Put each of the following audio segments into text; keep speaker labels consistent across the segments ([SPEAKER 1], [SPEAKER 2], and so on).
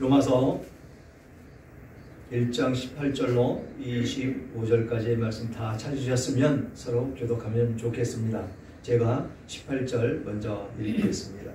[SPEAKER 1] 로마서 1장 18절로 25절까지의 말씀 다 찾으셨으면 서로 교독하면 좋겠습니다. 제가 18절 먼저 읽겠습니다.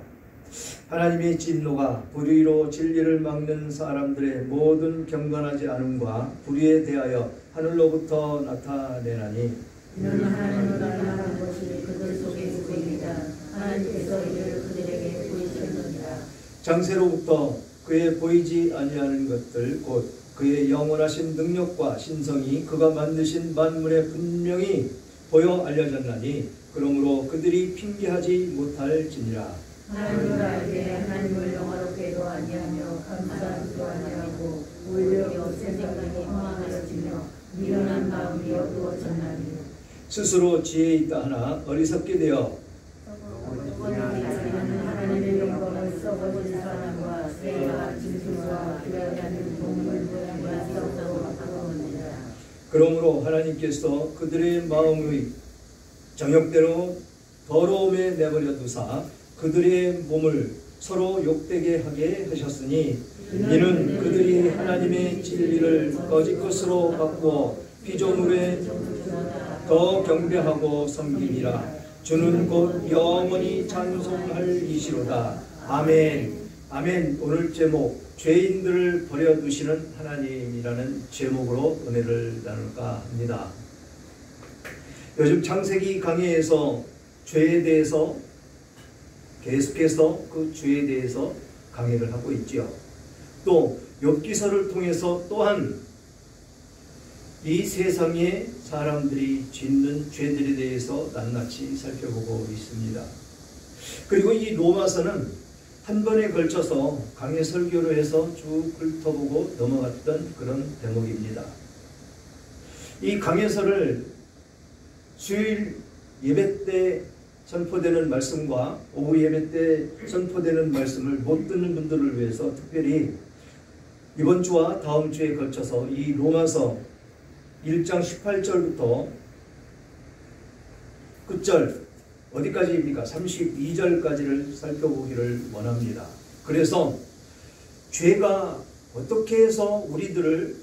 [SPEAKER 1] 하나님의 진노가 불의로 진리를 막는 사람들의 모든 경건하지 않음과 불의에 대하여 하늘로부터 나타내나니
[SPEAKER 2] 이는 하나님으로 나타난 것이 그들 속에 보입니다. 하나님께서 이를 그들에게 보이시느니라.
[SPEAKER 1] 장세로부터 그의 보이지 아니하는 것들 곧 그의 영원하신 능력과 신성이 그가 만드신 만물에 분명히 보여 알려졌나니 그러므로 그들이 핑계하지 못할지니라.
[SPEAKER 2] 하나님을 알되 하나님을 영화롭게도 아니하며 감사하지도 아니하고 오히려 없앤 생각이 허망하여지며 미련한 마음이 어두워졌나니
[SPEAKER 1] 스스로 지혜 있다 하나 어리석게 되어
[SPEAKER 2] 하나님의 영광을 썩어진 사람과 새와 짐승과 귀하지 않는 동물들과 썩어서 바꾸었느니라.
[SPEAKER 1] 그러므로 하나님께서 그들의 마음의 정욕대로 더러움에 내버려 두사 그들의 몸을 서로 욕되게 하게 하셨으니 이는 그들이 하나님의 진리를 거짓 것으로 바꾸어 피조물에 더 경배하고 섬김이라. 주는 곧 영원히 찬송할 이시로다. 아멘. 아멘. 오늘 제목 죄인들을 버려두시는 하나님이라는 제목으로 은혜를 나눌까 합니다. 요즘 창세기 강해에서 죄에 대해서 계속해서 그 죄에 대해서 강의를 하고 있지요. 또 욥기서를 통해서 또한 이 세상에 사람들이 짓는 죄들에 대해서 낱낱이 살펴보고 있습니다. 그리고 이 로마서는 한 번에 걸쳐서 강해 설교로 해서 쭉 훑어보고 넘어갔던 그런 대목입니다. 이 강해서를 수요일 예배 때 선포되는 말씀과 오후 예배 때 선포되는 말씀을 못 듣는 분들을 위해서 특별히 이번 주와 다음 주에 걸쳐서 이 로마서 1장 18절부터 끝절 어디까지입니까? 32절까지를 살펴보기를 원합니다. 그래서 죄가 어떻게 해서 우리들을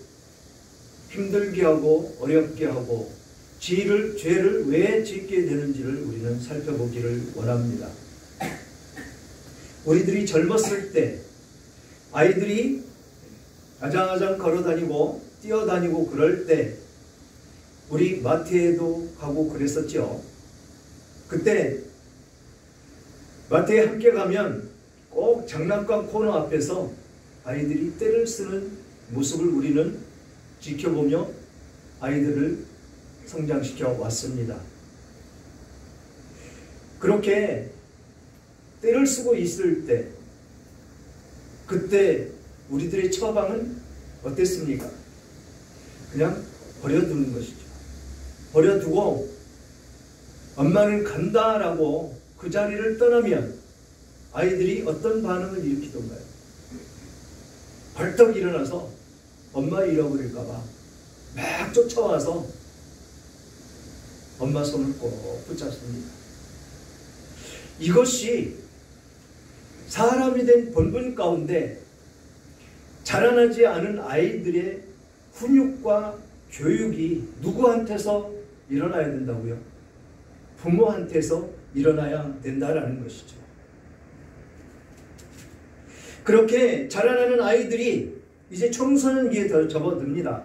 [SPEAKER 1] 힘들게 하고 어렵게 하고 죄를 왜 짓게 되는지를 우리는 살펴보기를 원합니다. 우리들이 젊었을 때 아이들이 아장아장 걸어다니고 뛰어다니고 그럴 때 우리 마트에도 가고 그랬었죠. 그때 마트에 함께 가면 꼭 장난감 코너 앞에서 아이들이 떼를 쓰는 모습을 우리는 지켜보며 아이들을 성장시켜 왔습니다. 그렇게 떼를 쓰고 있을 때 그때 우리들의 처방은 어땠습니까? 그냥 버려두는 것이죠. 버려두고 엄마는 간다라고 그 자리를 떠나면 아이들이 어떤 반응을 일으키던가요? 벌떡 일어나서 엄마 잃어버릴까봐 막 쫓아와서 엄마 손을 꼭 붙잡습니다. 이것이 사람이 된 본분 가운데 자라나지 않은 아이들의 훈육과 교육이 누구한테서 일어나야 된다고요? 부모한테서 일어나야 된다라는 것이죠. 그렇게 자라나는 아이들이 이제 청소년기에 접어듭니다.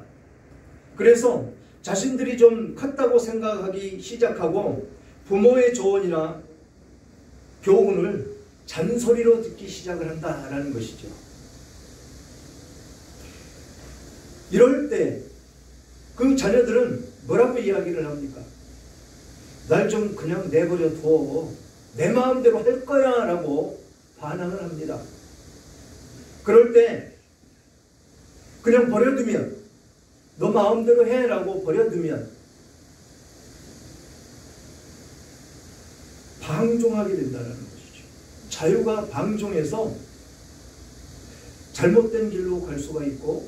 [SPEAKER 1] 그래서 자신들이 좀 컸다고 생각하기 시작하고 부모의 조언이나 교훈을 잔소리로 듣기 시작을 한다라는 것이죠. 이럴 때 그 자녀들은 뭐라고 이야기를 합니까? 날 좀 그냥 내버려 두어 내 마음대로 할 거야 라고 반항을 합니다. 그럴 때 그냥 버려두면 너 마음대로 해 라고 버려두면 방종하게 된다는 것이죠. 자유가 방종해서 잘못된 길로 갈 수가 있고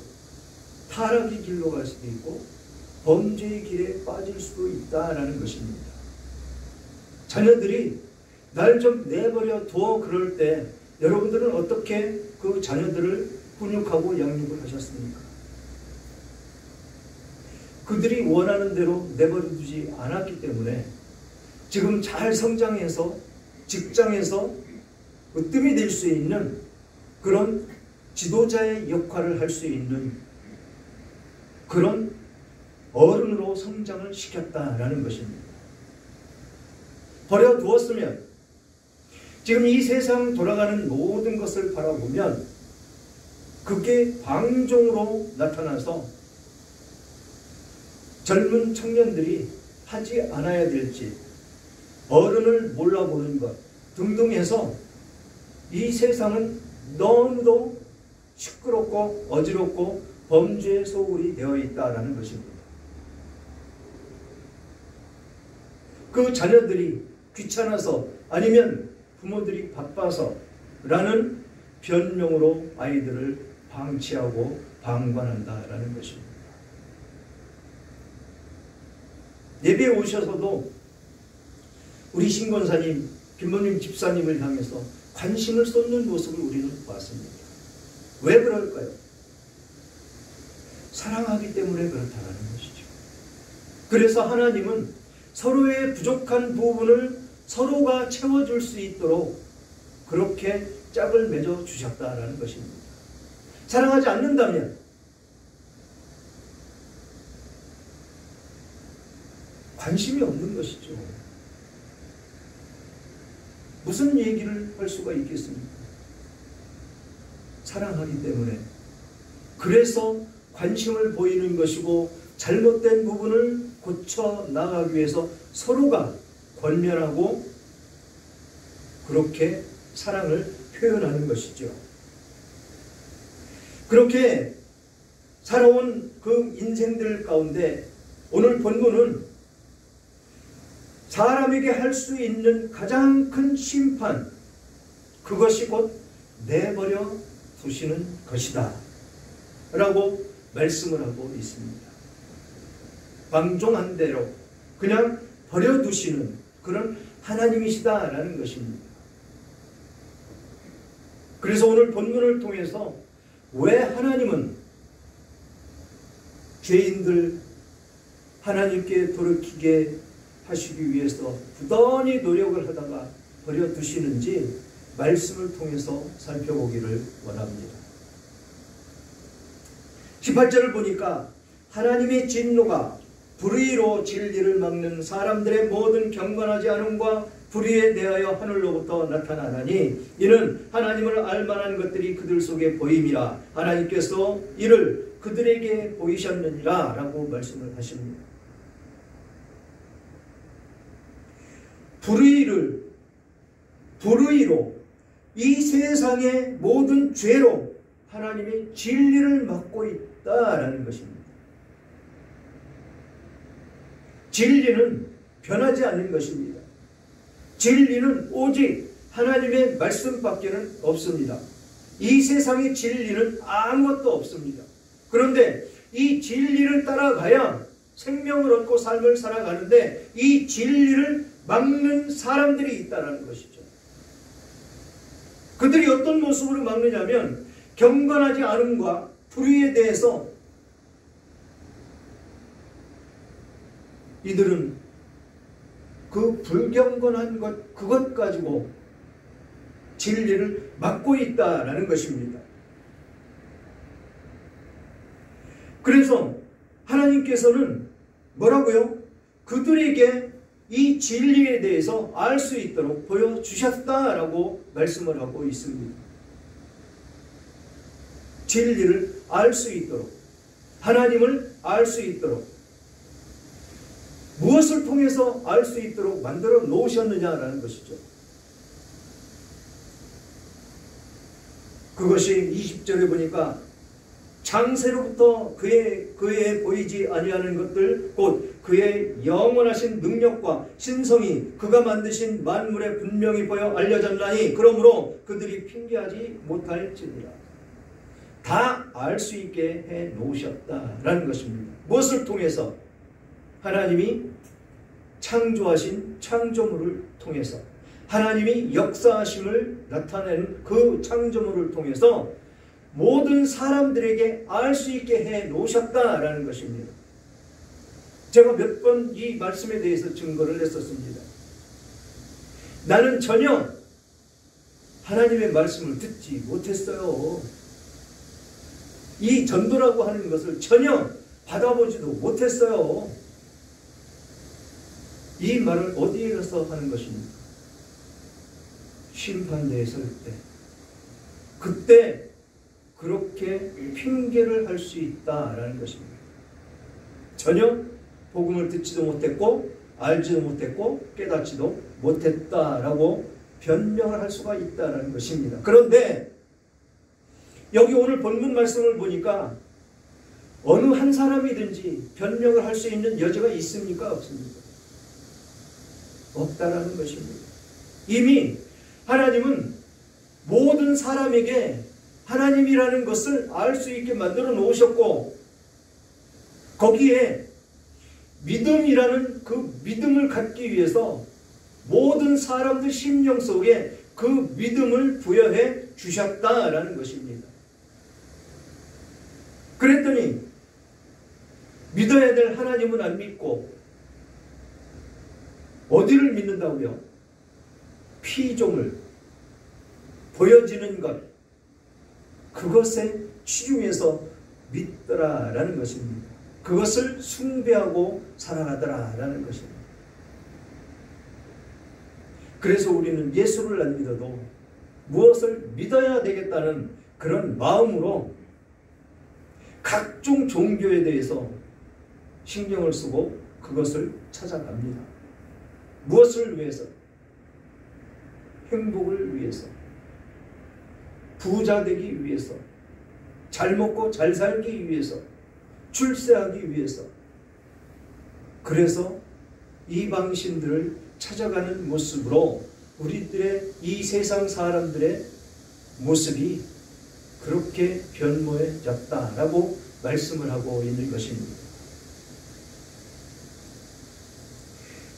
[SPEAKER 1] 타락의 길로 갈 수도 있고 범죄의 길에 빠질 수도 있다라는 것입니다. 자녀들이 날 좀 내버려 두어 그럴 때 여러분들은 어떻게 그 자녀들을 훈육하고 양육을 하셨습니까? 그들이 원하는 대로 내버려두지 않았기 때문에 지금 잘 성장해서 직장에서 으뜸이 될 수 있는 그런 지도자의 역할을 할 수 있는 그런 어른으로 성장을 시켰다라는 것입니다. 버려두었으면 지금 이 세상 돌아가는 모든 것을 바라보면 그게 방종으로 나타나서 젊은 청년들이 하지 않아야 될지 어른을 몰라보는 것 등등 해서 이 세상은 너무도 시끄럽고 어지럽고 범죄의 소굴이 되어 있다라는 것입니다. 그 자녀들이 귀찮아서 아니면 부모들이 바빠서 라는 변명으로 아이들을 방치하고 방관한다라는 것입니다. 예배에 오셔서도 우리 신권사님, 김모님 집사님을 향해서 관심을 쏟는 모습을 우리는 봤습니다. 왜 그럴까요? 사랑하기 때문에 그렇다는 것이죠. 그래서 하나님은 서로의 부족한 부분을 서로가 채워줄 수 있도록 그렇게 짝을 맺어 주셨다라는 것입니다. 사랑하지 않는다면 관심이 없는 것이죠. 무슨 얘기를 할 수가 있겠습니까? 사랑하기 때문에. 그래서 관심을 보이는 것이고 잘못된 부분을 고쳐 나가기 위해서 서로가 권면하고 그렇게 사랑을 표현하는 것이죠. 그렇게 살아온 그 인생들 가운데 오늘 본문은 사람에게 할 수 있는 가장 큰 심판, 그것이 곧 내버려 두시는 것이다 라고 말씀을 하고 있습니다. 방종한 대로 그냥 버려두시는 그런 하나님이시다라는 것입니다. 그래서 오늘 본문을 통해서 왜 하나님은 죄인들 하나님께 돌이키게 하시기 위해서 부단히 노력을 하다가 버려두시는지 말씀을 통해서 살펴보기를 원합니다. 18절을 보니까 하나님의 진노가 불의로 진리를 막는 사람들의 모든 경건하지 않음과 불의에 대하여 하늘로부터 나타나나니 이는 하나님을 알만한 것들이 그들 속에 보임이라 하나님께서 이를 그들에게 보이셨느니라 라고 말씀을 하십니다. 불의로 이 세상의 모든 죄로 하나님의 진리를 막고 있다라는 것입니다. 진리는 변하지 않는 것입니다. 진리는 오직 하나님의 말씀밖에는 없습니다. 이 세상의 진리는 아무것도 없습니다. 그런데 이 진리를 따라가야 생명을 얻고 삶을 살아가는데 이 진리를 막는 사람들이 있다는 것이죠. 그들이 어떤 모습으로 막느냐면 경건하지 않음과 불의에 대해서 이들은 그 불경건한 것, 그것 가지고 진리를 막고 있다라는 것입니다. 그래서 하나님께서는 뭐라고요? 그들에게 이 진리에 대해서 알 수 있도록 보여주셨다라고 말씀을 하고 있습니다. 진리를 알 수 있도록, 하나님을 알 수 있도록, 무엇을 통해서 알 수 있도록 만들어 놓으셨느냐라는 것이죠. 그것이 20절에 보니까 창세로부터 그의 보이지 아니하는 것들 곧 그의 영원하신 능력과 신성이 그가 만드신 만물에 분명히 보여 알려졌나니 그러므로 그들이 핑계하지 못할지니라. 다 알 수 있게 해 놓으셨다라는 것입니다. 무엇을 통해서? 하나님이 창조하신 창조물을 통해서, 하나님이 역사하심을 나타내는 그 창조물을 통해서 모든 사람들에게 알 수 있게 해 놓으셨다라는 것입니다. 제가 몇 번 이 말씀에 대해서 증거를 냈었습니다. 나는 전혀 하나님의 말씀을 듣지 못했어요. 이 전도라고 하는 것을 전혀 받아보지도 못했어요. 이 말을 어디에서 하는 것입니까? 심판대에 설 때. 그때 그렇게 핑계를 할 수 있다라는 것입니다. 전혀 복음을 듣지도 못했고 알지도 못했고 깨닫지도 못했다라고 변명을 할 수가 있다는 것입니다. 그런데 여기 오늘 본문 말씀을 보니까 어느 한 사람이든지 변명을 할 수 있는 여지가 있습니까? 없습니까? 없다라는 것입니다. 이미 하나님은 모든 사람에게 하나님이라는 것을 알 수 있게 만들어 놓으셨고 거기에 믿음이라는 그 믿음을 갖기 위해서 모든 사람들 심령 속에 그 믿음을 부여해 주셨다라는 것입니다. 그랬더니 믿어야 될 하나님은 안 믿고 어디를 믿는다고요? 피조물, 보여지는 것, 그것에 치중해서 믿더라라는 것입니다. 그것을 숭배하고 살아가더라라는 것입니다. 그래서 우리는 예수를 안 믿어도 무엇을 믿어야 되겠다는 그런 마음으로 각종 종교에 대해서 신경을 쓰고 그것을 찾아갑니다. 무엇을 위해서? 행복을 위해서, 부자 되기 위해서, 잘 먹고 잘 살기 위해서, 출세하기 위해서. 그래서 이방신들을 찾아가는 모습으로 우리들의 이 세상 사람들의 모습이 그렇게 변모해졌다라고 말씀을 하고 있는 것입니다.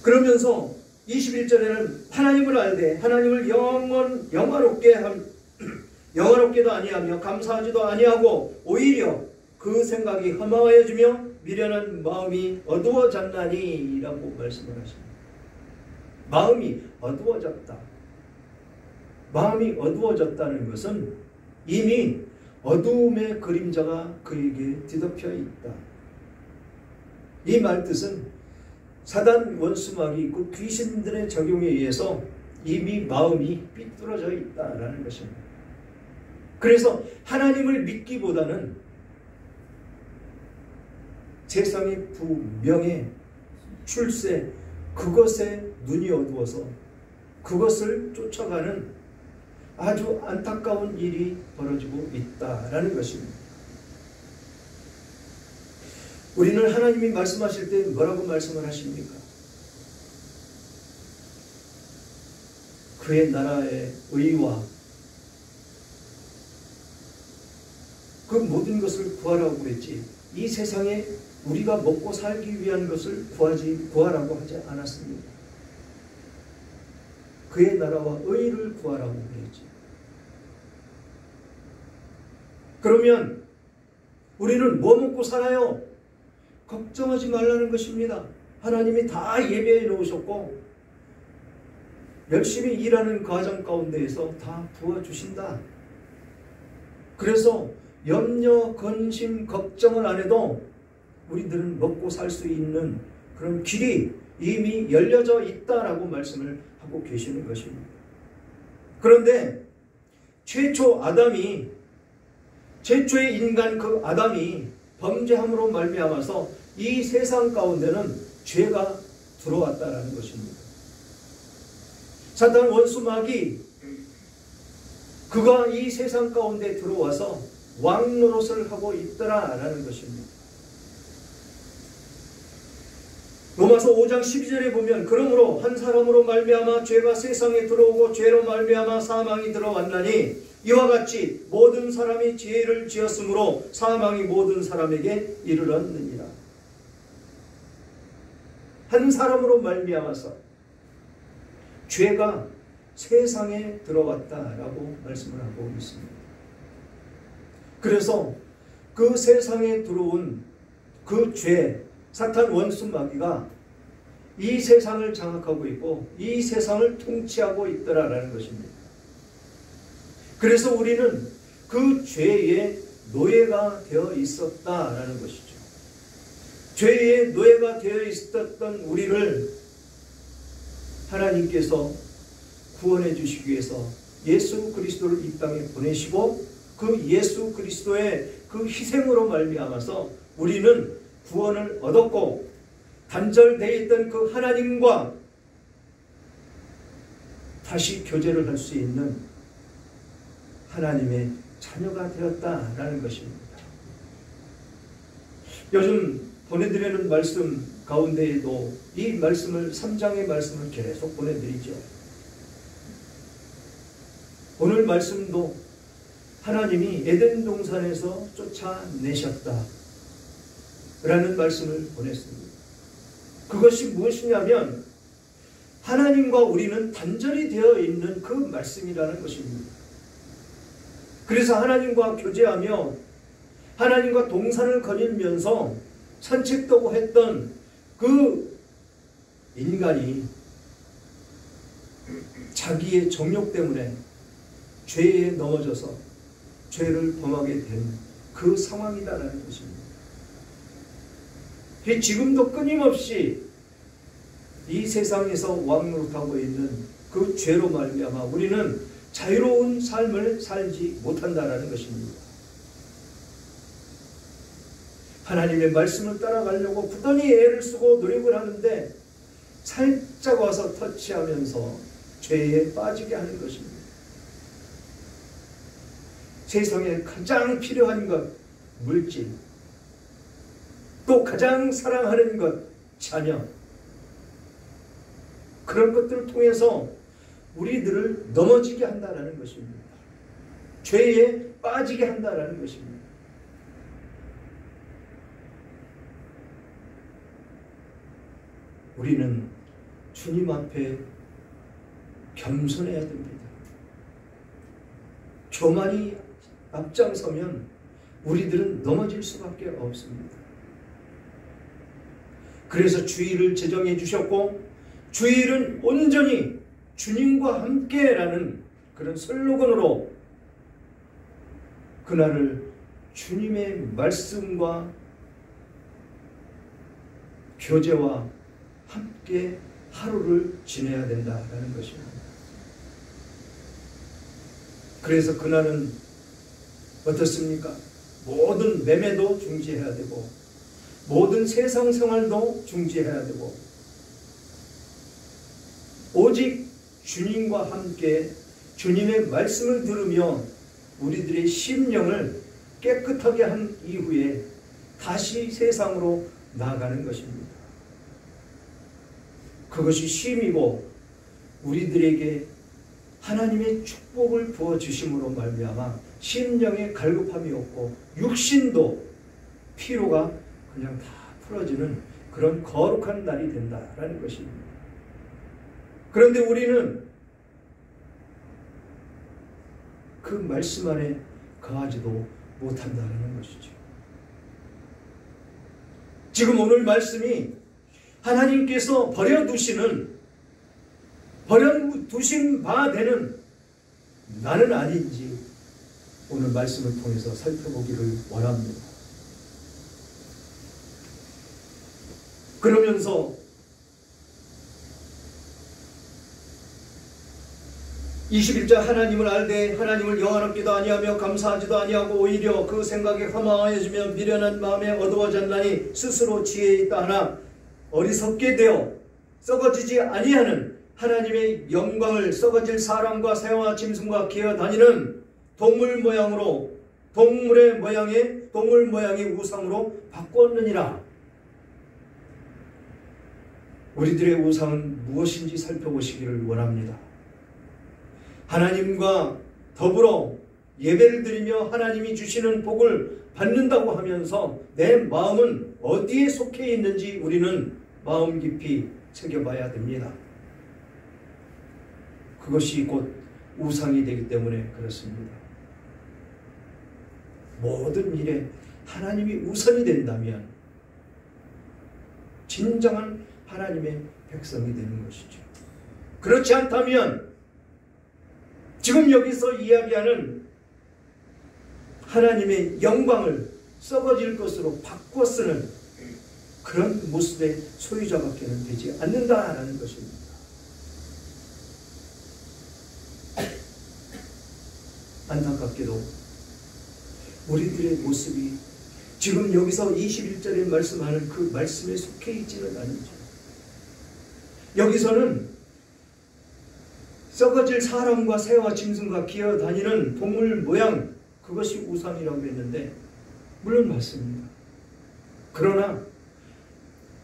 [SPEAKER 1] 그러면서 21절에는 하나님을 알되 하나님을 영화롭게도 아니하며 감사하지도 아니하고 오히려 그 생각이 허망하여지며 미련한 마음이 어두워졌나니 라고 말씀을 하십니다. 마음이 어두워졌다. 마음이 어두워졌다는 것은 이미 어두움의 그림자가 그에게 뒤덮여 있다. 이 말뜻은 사단 원수마귀 그 귀신들의 적용에 의해서 이미 마음이 삐뚤어져 있다라는 것입니다. 그래서 하나님을 믿기보다는 세상의 부명예, 출세, 그것에 눈이 어두워서 그것을 쫓아가는 아주 안타까운 일이 벌어지고 있다라는 것입니다. 우리는 하나님이 말씀하실 때 뭐라고 말씀을 하십니까? 그의 나라의 의와 그 모든 것을 구하라고 그랬지, 이 세상에 우리가 먹고 살기 위한 것을 구하라고 하지 않았습니다. 그의 나라와 의를 구하라고 그랬지. 그러면 우리는 뭐 먹고 살아요? 걱정하지 말라는 것입니다. 하나님이 다 예배해 놓으셨고 열심히 일하는 과정 가운데에서 다 부어주신다. 그래서 염려, 근심, 걱정을 안 해도 우리들은 먹고 살 수 있는 그런 길이 이미 열려져 있다라고 말씀을 하고 계시는 것입니다. 그런데 최초의 인간 그 아담이 범죄함으로 말미암아서 이 세상 가운데는 죄가 들어왔다라는 것입니다. 사단 원수마귀 그가 이 세상 가운데 들어와서 왕 노릇을 하고 있더라라는 것입니다. 로마서 5장 12절에 보면 그러므로 한 사람으로 말미암아 죄가 세상에 들어오고 죄로 말미암아 사망이 들어왔나니 이와 같이 모든 사람이 죄를 지었으므로 사망이 모든 사람에게 이르렀느니라. 한 사람으로 말미암아서 죄가 세상에 들어왔다라고 말씀을 하고 있습니다. 그래서 그 세상에 들어온 그 죄, 사탄 원수 마귀가 이 세상을 장악하고 있고 이 세상을 통치하고 있더라라는 것입니다. 그래서 우리는 그 죄의 노예가 되어 있었다라는 것이죠. 죄의 노예가 되어 있었던 우리를 하나님께서 구원해 주시기 위해서 예수 그리스도를 이 땅에 보내시고 그 예수 그리스도의 그 희생으로 말미암아서 우리는 구원을 얻었고 단절되어 있던 그 하나님과 다시 교제를 할 수 있는 하나님의 자녀가 되었다라는 것입니다. 요즘 보내드리는 말씀 가운데에도 이 말씀을 3장의 말씀을 계속 보내드리죠. 오늘 말씀도 하나님이 에덴 동산에서 쫓아내셨다 라는 말씀을 보냈습니다. 그것이 무엇이냐면 하나님과 우리는 단절이 되어 있는 그 말씀이라는 것입니다. 그래서 하나님과 교제하며 하나님과 동산을 거닐면서 산책도 했던 그 인간이 자기의 정욕 때문에 죄에 넘어져서 죄를 범하게 된 그 상황이다라는 것입니다. 지금도 끊임없이 이 세상에서 왕노릇하고 있는 그 죄로 말미암아 우리는 자유로운 삶을 살지 못한다라는 것입니다. 하나님의 말씀을 따라가려고 부단히 애를 쓰고 노력을 하는데 살짝 와서 터치하면서 죄에 빠지게 하는 것입니다. 세상에 가장 필요한 것, 물질, 또 가장 사랑하는 것, 자녀, 그런 것들을 통해서 우리들을 넘어지게 한다는 것입니다. 죄에 빠지게 한다는 것입니다. 우리는 주님 앞에 겸손해야 됩니다. 교만이 앞장서면 우리들은 넘어질 수밖에 없습니다. 그래서 주일을 제정해 주셨고 주일은 온전히 주님과 함께라는 그런 슬로건으로 그날을 주님의 말씀과 교제와 함께 하루를 지내야 된다라는 것입니다. 그래서 그날은 어떻습니까? 모든 매매도 중지해야 되고 모든 세상 생활도 중지해야 되고 오직 주님과 함께 주님의 말씀을 들으며 우리들의 심령을 깨끗하게 한 이후에 다시 세상으로 나아가는 것입니다. 그것이 쉼이고 우리들에게 하나님의 축복을 부어주심으로 말미암아 심령에 갈급함이 없고 육신도 피로가 그냥 다 풀어지는 그런 거룩한 날이 된다라는 것입니다. 그런데 우리는 그 말씀 안에 거하지도 못한다는 것이죠. 지금 오늘 말씀이 하나님께서 버려두신 바 되는 나는 아닌지 오늘 말씀을 통해서 살펴보기를 원합니다. 그러면서 21절 하나님을 알되 하나님을 영화롭기도 아니하며 감사하지도 아니하고 오히려 그 생각에 허망하여지며 미련한 마음에 어두워졌나니 스스로 지혜에 있다 하나 어리석게 되어 썩어지지 아니하는 하나님의 영광을 썩어질 사람과 새와 짐승과 기어다니는 동물 모양의 우상으로 바꿨느니라. 우리들의 우상은 무엇인지 살펴보시기를 원합니다. 하나님과 더불어 예배를 드리며 하나님이 주시는 복을 받는다고 하면서 내 마음은 어디에 속해 있는지 우리는 마음 깊이 새겨봐야 됩니다. 그것이 곧 우상이 되기 때문에 그렇습니다. 모든 일에 하나님이 우선이 된다면 진정한 하나님의 백성이 되는 것이죠. 그렇지 않다면 지금 여기서 이야기하는 하나님의 영광을 썩어질 것으로 바꾸어 쓰는 그런 모습의 소유자밖에는 되지 않는다라는 것입니다. 안타깝게도 우리들의 모습이 지금 여기서 21절에 말씀하는 그 말씀에 속해 있지는 않은지, 여기서는 썩어질 사람과 새와 짐승과 기어다니는 동물 모양, 그것이 우상이라고 했는데 물론 맞습니다. 그러나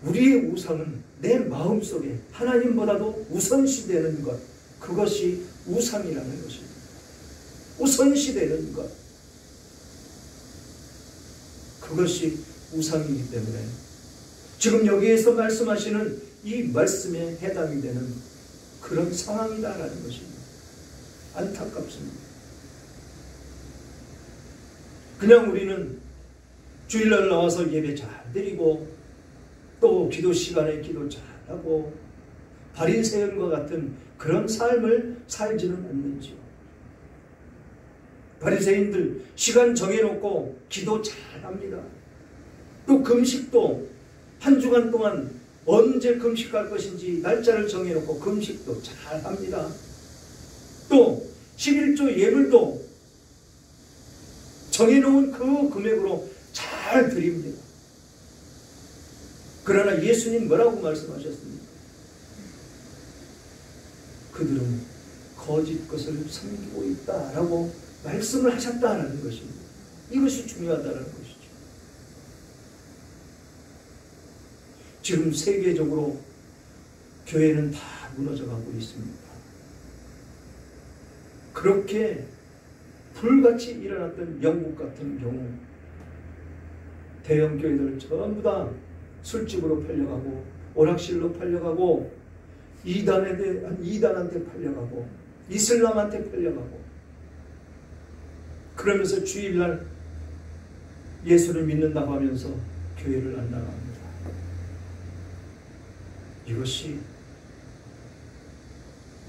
[SPEAKER 1] 우리의 우상은 내 마음속에 하나님보다도 우선시되는 것, 그것이 우상이라는 것입니다. 우선시되는 것, 그것이 우상이기 때문에 지금 여기에서 말씀하시는 이 말씀에 해당이 되는 그런 상황이다라는 것입니다. 안타깝습니다. 그냥 우리는 주일날 나와서 예배 잘 드리고 또 기도 시간에 기도 잘하고 바리새인과 같은 그런 삶을 살지는 않는지요. 바리새인들 시간 정해놓고 기도 잘합니다. 또 금식도 한 주간 동안 언제 금식할 것인지 날짜를 정해놓고 금식도 잘합니다. 또 11조 예물도 정해놓은 그 금액으로 잘 드립니다. 그러나 예수님 뭐라고 말씀하셨습니까? 그들은 거짓 것을 섬기고 있다라고 말씀을 하셨다라는 것입니다. 이것이 중요하다는 것이죠. 지금 세계적으로 교회는 다 무너져가고 있습니다. 그렇게 불같이 일어났던 영국 같은 경우 대형 교회들 전부 다 술집으로 팔려가고 오락실로 팔려가고 이단한테 팔려가고 이슬람한테 팔려가고 그러면서 주일날 예수를 믿는다고 하면서 교회를 안 나갑니다. 이것이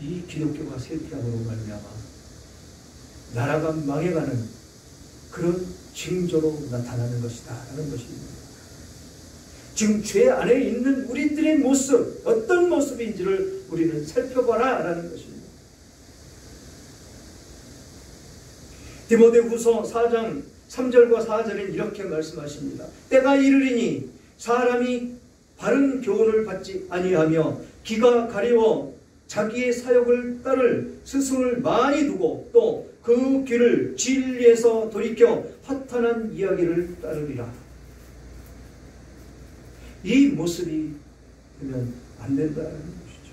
[SPEAKER 1] 이 기독교가 쇠퇴함으로 말미암아 나라가 망해가는 그런 징조로 나타나는 것이다 라는 것입니다. 지금 죄 안에 있는 우리들의 모습, 어떤 모습인지를 우리는 살펴봐라 라는 것입니다. 디모데후서 4장 3절과 4절엔 이렇게 말씀하십니다. 때가 이르리니 사람이 바른 교훈을 받지 아니하며 귀가 가려워 자기의 사욕을 따를 스승을 많이 두고 또 그 귀를 진리에서 돌이켜 허탄한 이야기를 따르리라. 이 모습이 되면 안 된다는 것이죠.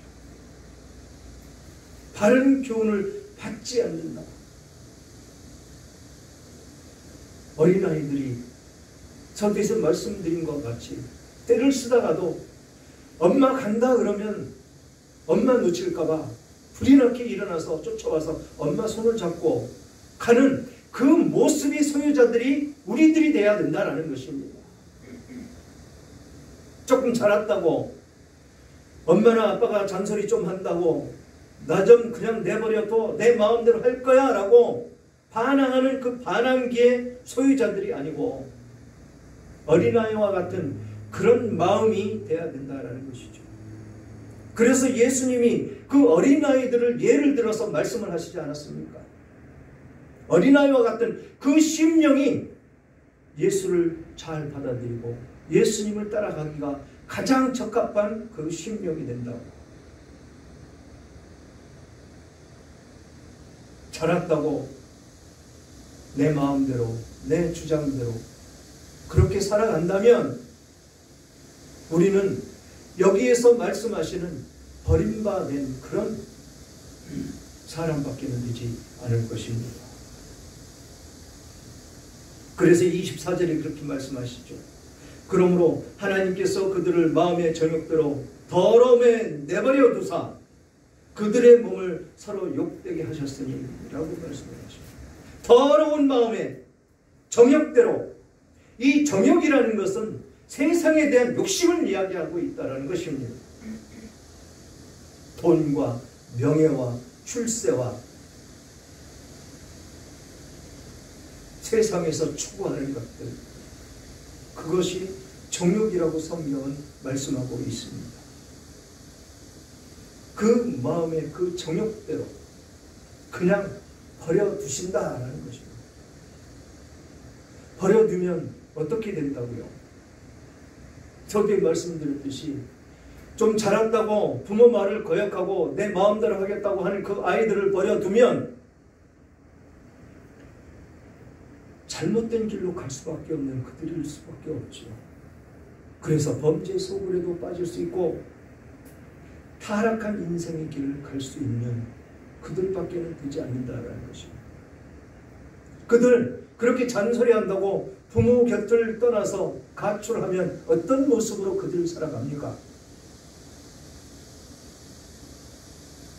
[SPEAKER 1] 바른 교훈을 받지 않는다. 어린아이들이 선대에서 말씀드린 것 같이 때를 쓰다가도 엄마 간다 그러면 엄마 놓칠까봐 불이 나게 일어나서 쫓아와서 엄마 손을 잡고 가는 그 모습이 소유자들이 우리들이 돼야 된다는 것입니다. 조금 자랐다고 엄마나 아빠가 잔소리 좀 한다고 나 좀 그냥 내버려둬 내 마음대로 할 거야 라고 반항하는 그 반항기의 소유자들이 아니고 어린아이와 같은 그런 마음이 돼야 된다는 것이죠. 그래서 예수님이 그 어린아이들을 예를 들어서 말씀을 하시지 않았습니까? 어린아이와 같은 그 심령이 예수를 잘 받아들이고 예수님을 따라가기가 가장 적합한 그 심령이 된다고. 자랐다고 내 마음대로 내 주장대로 그렇게 살아간다면 우리는 여기에서 말씀하시는 버림받은 그런 사람밖에는 되지 않을 것입니다. 그래서 24절에 그렇게 말씀하시죠. 그러므로 하나님께서 그들을 마음의 정욕대로 더러움에 내버려 두사 그들의 몸을 서로 욕되게 하셨으니 라고 말씀하십니다. 더러운 마음에 정욕대로. 이 정욕이라는 것은 세상에 대한 욕심을 이야기하고 있다는 것입니다. 돈과 명예와 출세와 세상에서 추구하는 것들, 그것이 정욕이라고 성경은 말씀하고 있습니다. 그 마음의 그 정욕대로 그냥 버려두신다라는 것입니다. 버려두면 어떻게 된다고요? 저기 말씀드렸듯이 좀 자란다고 부모 말을 거역하고 내 마음대로 하겠다고 하는 그 아이들을 버려두면 잘못된 길로 갈 수밖에 없는 그들일 수밖에 없죠. 그래서 범죄 소굴에도 빠질 수 있고 타락한 인생의 길을 갈 수 있는 그들밖에는 되지 않는다라는 것입니다. 그들 그렇게 잔소리한다고 부모 곁을 떠나서 가출하면 어떤 모습으로 그들 살아갑니까?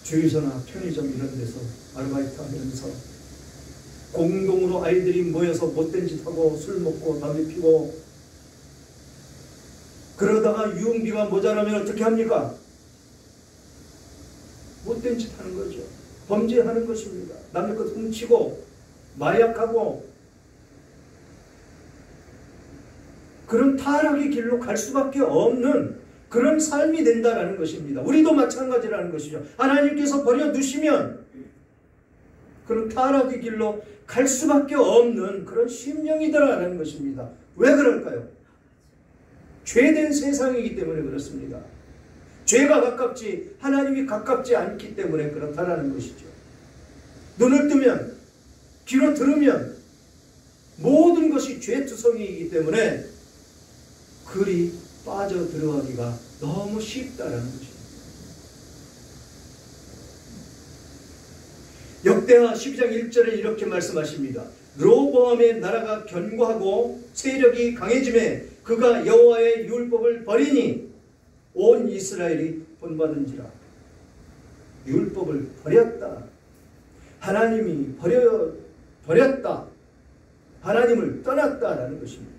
[SPEAKER 1] 주유소나 편의점 이런 데서 아르바이트 하면서 공동으로 아이들이 모여서 못된 짓 하고 술 먹고 담배 피고 그러다가 유흥비가 모자라면 어떻게 합니까? 못된 짓 하는 거죠. 범죄하는 것입니다. 남의 것 훔치고 마약하고 그런 타락의 길로 갈 수밖에 없는 그런 삶이 된다는 것입니다. 우리도 마찬가지라는 것이죠. 하나님께서 버려두시면 그런 타락의 길로 갈 수밖에 없는 그런 심령이더라라는 것입니다. 왜 그럴까요? 죄된 세상이기 때문에 그렇습니다. 죄가 가깝지 하나님이 가깝지 않기 때문에 그렇다라는 것이죠. 눈을 뜨면 귀로 들으면 모든 것이 죄투성이이기 때문에 그리 빠져 들어가기가 너무 쉽다라는 것입니다. 역대하 12장 1절에 이렇게 말씀하십니다. 르호보암의 나라가 견고하고 세력이 강해짐에 그가 여호와의 율법을 버리니 온 이스라엘이 본받은지라. 율법을 버렸다. 하나님이 버렸다. 하나님을 떠났다라는 것입니다.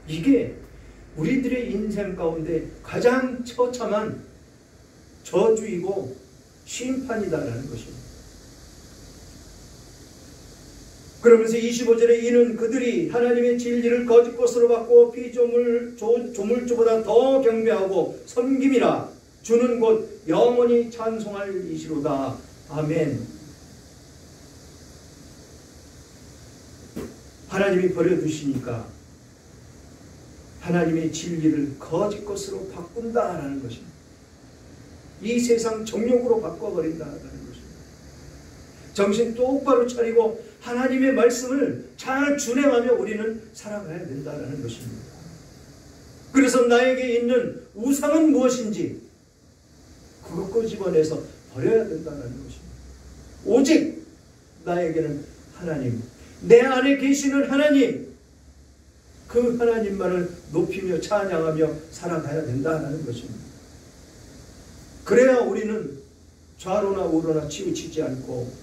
[SPEAKER 1] 이게 우리들의 인생 가운데 가장 처참한 저주이고 심판이다라는 것입니다. 그러면서 25절에 이는 그들이 하나님의 진리를 거짓 것으로 받고 피조물주보다 더 경배하고 섬김이라. 주는 곧 영원히 찬송할 이시로다. 아멘. 하나님이 버려두시니까 하나님의 진리를 거짓 것으로 바꾼다라는 것입니다. 이 세상 정욕으로 바꿔버린다라는 것입니다. 정신 똑바로 차리고 하나님의 말씀을 잘 준행하며 우리는 살아가야 된다는 것입니다. 그래서 나에게 있는 우상은 무엇인지 그거 끄집어내서 버려야 된다는 것입니다. 오직 나에게는 하나님, 내 안에 계시는 하나님, 그 하나님만을 높이며 찬양하며 살아가야 된다는 것입니다. 그래야 우리는 좌로나 우로나 치우치지 않고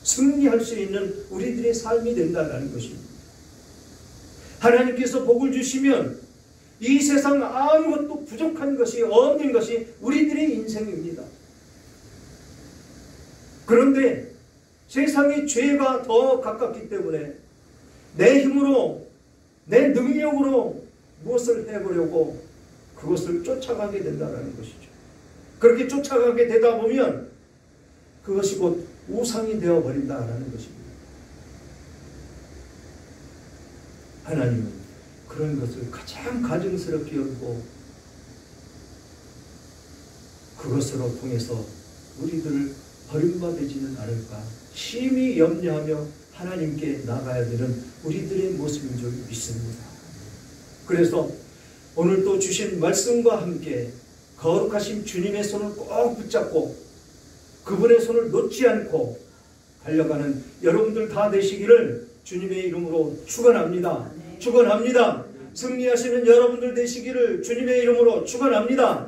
[SPEAKER 1] 승리할 수 있는 우리들의 삶이 된다는 것입니다. 하나님께서 복을 주시면 이 세상 아무것도 부족한 것이 없는 것이 우리들의 인생입니다. 그런데 세상의 죄가 더 가깝기 때문에 내 힘으로 내 능력으로 무엇을 해보려고 그것을 쫓아가게 된다는 것이죠. 그렇게 쫓아가게 되다 보면 그것이 곧 우상이 되어버린다는 것입니다. 하나님은 그런 것을 가장 가증스럽게 여기고 그것으로 통해서 우리들을 버림받지는 않을까 심히 염려하며 하나님께 나가야 되는 우리들의 모습인 줄 믿습니다. 그래서 오늘 또 주신 말씀과 함께 거룩하신 주님의 손을 꼭 붙잡고 그분의 손을 놓지 않고 달려가는 여러분들 다 되시기를 주님의 이름으로 축원합니다. 축원합니다. 승리하시는 여러분들 되시기를 주님의 이름으로 축원합니다.